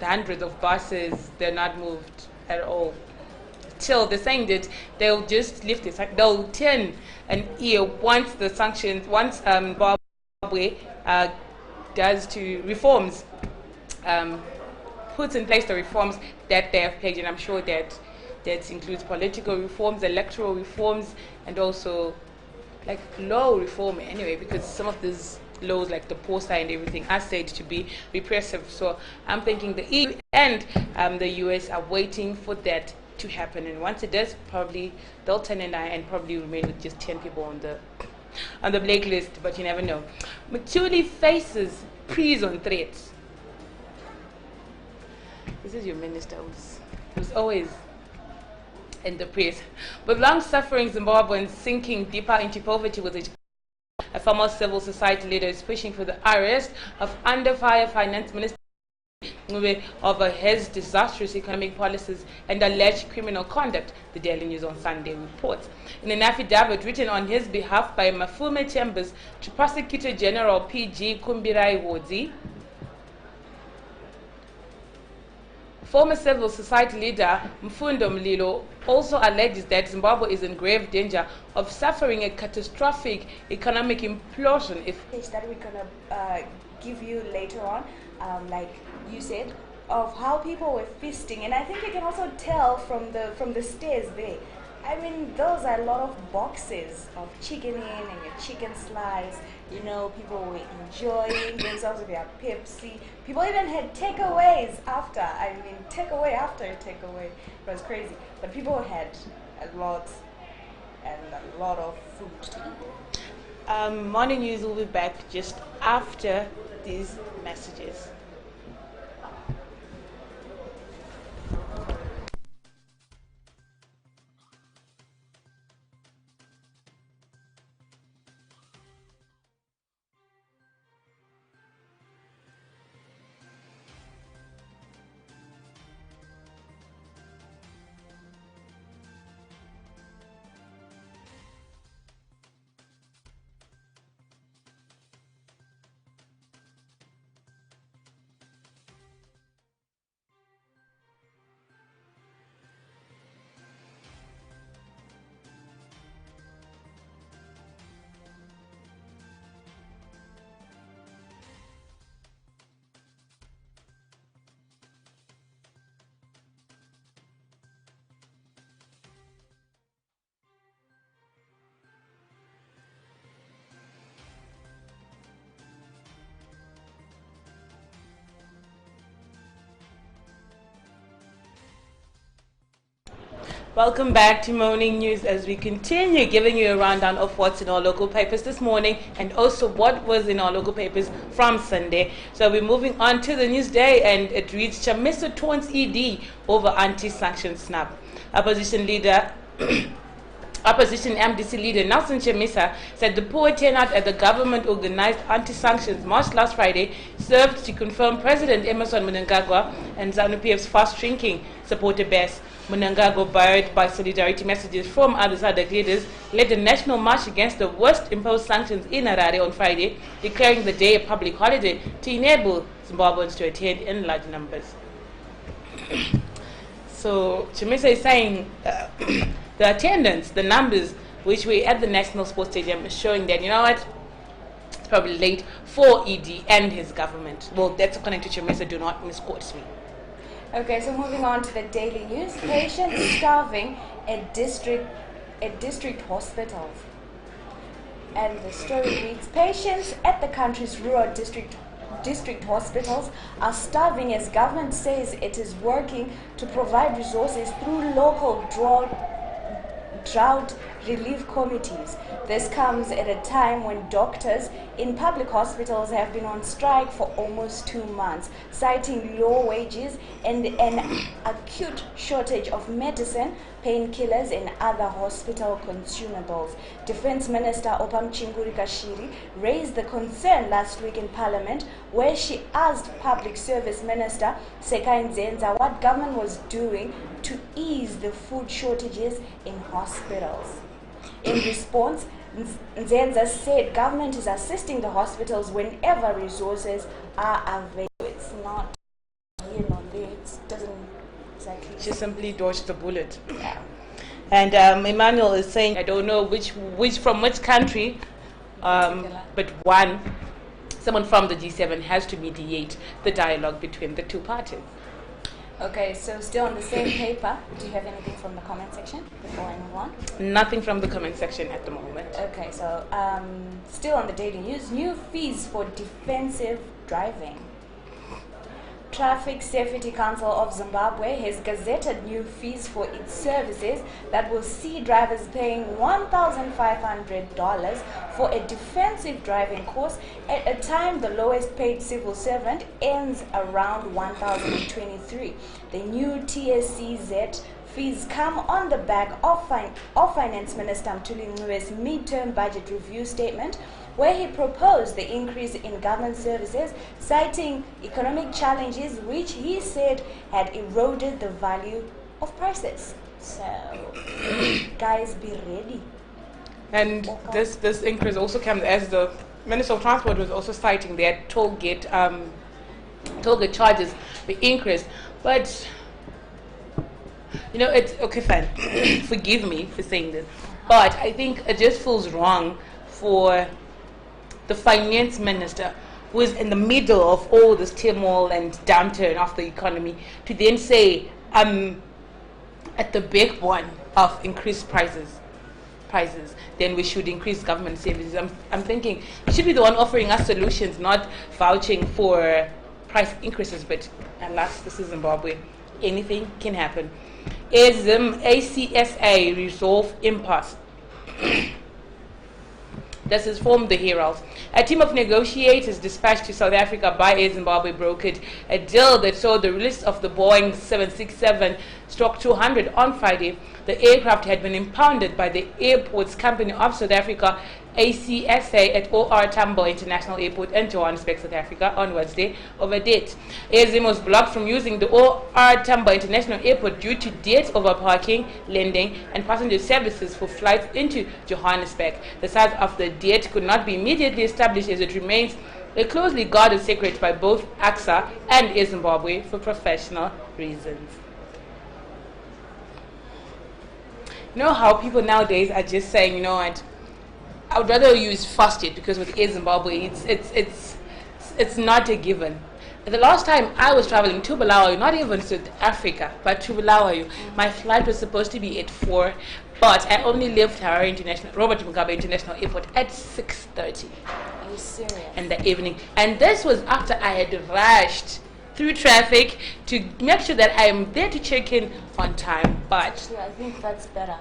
the hundreds of buses, they're not moved at all. Till they're saying that they'll just lift it. They'll turn an ear once the sanctions, once Zimbabwe does to reforms, puts in place the reforms that they have pledged, and I'm sure that includes political reforms, electoral reforms, and also like law reform anyway, because some of these laws like the POSA and everything are said to be repressive. So I'm thinking the EU and the US are waiting for that to happen, and once it does, probably they'll turn an eye and probably remain with just 10 people on the blacklist, but you never know. Mutuli faces prison threats. This is your minister who's always in the press. With long-suffering Zimbabweans sinking deeper into poverty with each, a former civil society leader is pushing for the arrest of under-fire finance minister over his disastrous economic policies and alleged criminal conduct, the Daily News on Sunday reports. In an affidavit written on his behalf by Mafume Chambers to Prosecutor General P.G. Kumbirai Wodzi, former civil society leader Mfundo Mlilo also alleges that Zimbabwe is in grave danger of suffering a catastrophic economic implosion if that we're going to give you later on, like you said, of how people were feasting, and I think you can also tell from the stairs there. I mean, those are a lot of boxes of chicken in and your chicken slice. You know, people were enjoying themselves with their Pepsi. People even had takeaways after. I mean, takeaway after a takeaway. It was crazy. But people had a lot of food to eat. Morning News will be back just after these messages. Welcome back to Morning News as we continue giving you a rundown of what's in our local papers this morning and also what was in our local papers from Sunday. So we're moving on to the news day, and it reads Chamisa taunts ED over anti-sanction snap. Opposition MDC leader Nelson Chamisa said the poor turnout at the government-organized anti-sanctions march last Friday served to confirm President Emerson Mnangagwa and Zanu PF's fast-shrinking supporter base. Mnangagwa, buoyed by solidarity messages from other SADC leaders, led a national march against the worst imposed sanctions in Harare on Friday, declaring the day a public holiday to enable Zimbabweans to attend in large numbers. So Chamisa is saying the attendance, the numbers which were at the National Sports Stadium is showing that, you know what, it's probably late for ED and his government. Well, that's according to Chamisa, do not misquote me. Okay, so moving on to the daily news. Patients starving at district hospitals. And the story reads, patients at the country's rural district hospitals are starving as government says it is working to provide resources through local drought relief committees. This comes at a time when doctors in public hospitals have been on strike for almost 2 months, citing low wages and an acute shortage of medicine, painkillers and other hospital consumables. Defense Minister Opamchinguri Kashiri raised the concern last week in Parliament, where she asked Public Service Minister Sekai Nzenza what government was doing to ease the food shortages in hospitals. In response, Nzenza said government is assisting the hospitals whenever resources are available. It's not here nor there. It doesn't exactly. She simply dodged the bullet. Yeah. And Emmanuel is saying, I don't know which from which country, but someone from the G7 has to mediate the dialogue between the two parties. Okay, so still on the same paper, do you have anything from the comment section before I move on? Nothing from the comment section at the moment. Okay, so still on the daily news, new fees for defensive driving. Traffic Safety Council of Zimbabwe has gazetted new fees for its services that will see drivers paying $1,500 for a defensive driving course at a time the lowest paid civil servant earns around $1,023. The new TSCZ fees come on the back of Finance Minister Mthuli Ncwebe's midterm budget review statement, where he proposed the increase in government services, citing economic challenges which he said had eroded the value of prices. So, guys, be ready. And this increase also comes as the Minister of Transport was also citing that toll gate charges be increased. But it's okay, fine. Forgive me for saying this, but I think it just feels wrong for the finance minister, who is in the middle of all this turmoil and downturn of the economy, to then say, at the big one of increased prices, then we should increase government services. I'm thinking you should be the one offering us solutions, not vouching for price increases. But alas, this is Zimbabwe. Anything can happen. Zim ACSA resolve impasse. This is from the Herald. A team of negotiators dispatched to South Africa by Air Zimbabwe brokered a deal that saw the release of the Boeing 767-200 on Friday. The aircraft had been impounded by the Airports Company of South Africa, ACSA, at OR Tambo International Airport in Johannesburg, South Africa, on Wednesday over debt. Air Zim was blocked from using the OR Tambo International Airport due to debt over parking, lending, and passenger services for flights into Johannesburg. The size of the debt could not be immediately established, as it remains a closely guarded secret by both AXA and Air Zimbabwe for professional reasons. You know how people nowadays are just saying, what, I would rather use fasted, because with Air Zimbabwe, it's not a given. The last time I was traveling to Bulawayo, not even South Africa, but to Bulawayo, my flight was supposed to be at 4, but I only left Robert Mugabe International Airport at 6:30. Are you serious? In the evening. And this was after I had rushed through traffic to make sure that I am there to check in on time. But actually, I think that's better.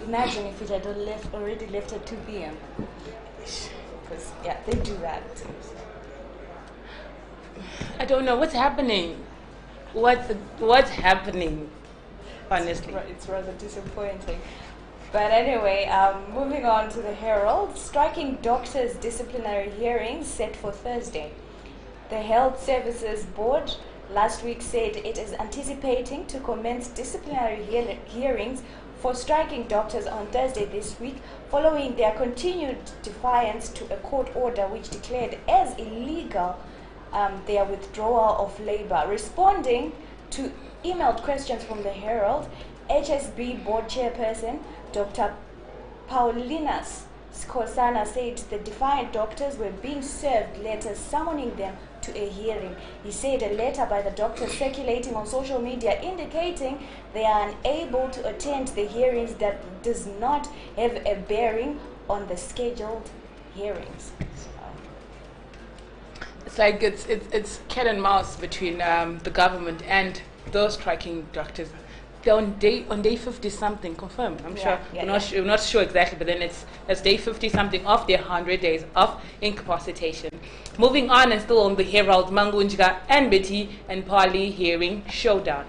Imagine if it had already left at 2 p.m. Because, they do that. I don't know what's happening. What's happening? Honestly, it's rather disappointing. But anyway, moving on to the Herald. Striking doctors' disciplinary hearings set for Thursday. The Health Services Board last week said it is anticipating to commence disciplinary hearings for striking doctors on Thursday this week, following their continued defiance to a court order which declared as illegal their withdrawal of labor. Responding to emailed questions from the Herald, HSB board chairperson Dr. Paulinas Skosana said the defiant doctors were being served letters summoning them to a hearing. He said a letter by the doctors circulating on social media indicating they are unable to attend the hearings that does not have a bearing on the scheduled hearings. It's like it's cat and mouse between the government and those striking doctors. They're on day 50 something, confirmed. We're not sure exactly, but then it's day 50 something of their 100 days of incapacitation. Moving on, and still on the Herald, Mangunjika and Betty and Pali hearing showdown.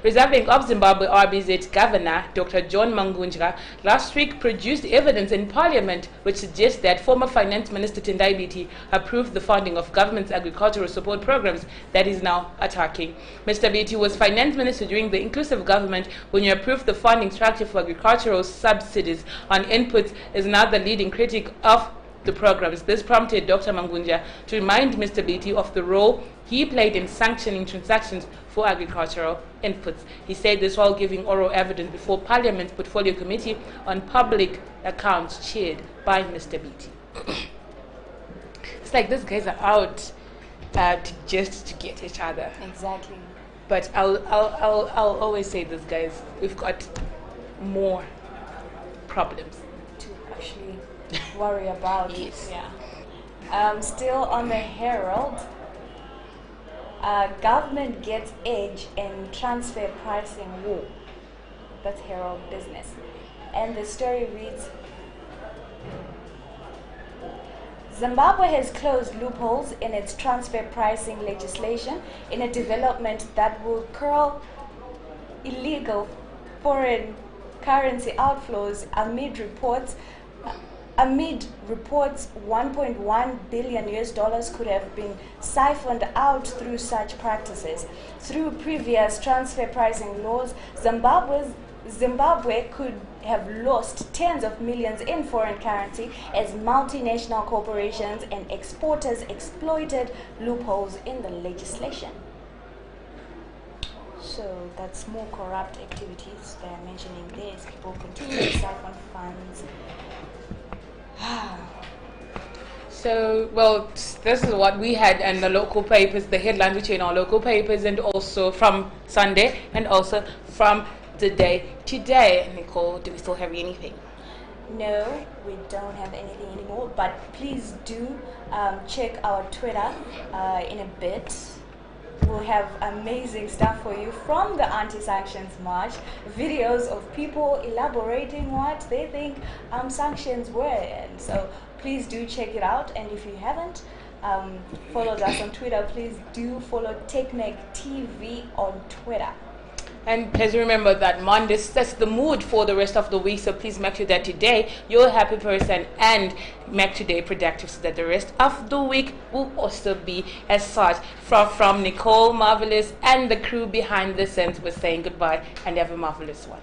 Reserve Bank of Zimbabwe RBZ Governor Dr. John Mangunjika last week produced evidence in Parliament which suggests that former Finance Minister Tendai Biti approved the funding of government's agricultural support programs that is now attacking. Mr. Biti was Finance Minister during the inclusive government when he approved the funding structure for agricultural subsidies on inputs, is now the leading critic of the programs. This prompted Dr. Mangunja to remind Mr. Beatty of the role he played in sanctioning transactions for agricultural inputs. He said this while giving oral evidence before Parliament's Portfolio Committee on Public Accounts, chaired by Mr. Beatty. It's like these guys are out just to get each other. Exactly. But I'll always say this, guys, we've got more problems To actually worry about. Yes. Yeah. Still on the Herald, government gets edge in transfer pricing war. That's Herald Business. And the story reads, Zimbabwe has closed loopholes in its transfer pricing legislation in a development that will curb illegal foreign currency outflows amid reports 1.1 billion US dollars could have been siphoned out through such practices. Through previous transfer pricing laws, Zimbabwe could have lost tens of millions in foreign currency as multinational corporations and exporters exploited loopholes in the legislation. So that's more corrupt activities they are mentioning there. As people continue to siphon funds. So, well, this is what we had in the local papers, the headlines which are in our local papers, and also from Sunday, and also from the day today. Nicole, do we still have anything? No, we don't have anything anymore, but please do check our Twitter in a bit. We'll have amazing stuff for you from the anti-sanctions march, videos of people elaborating what they think sanctions were. And so please do check it out. And if you haven't followed us on Twitter, please do follow TechNeg TV on Twitter. And please remember that Monday sets the mood for the rest of the week, so please make sure that today you're a happy person and make today productive so that the rest of the week will also be as such. From Nicole, Marvelous, and the crew behind the scenes, we're saying goodbye and have a marvelous one.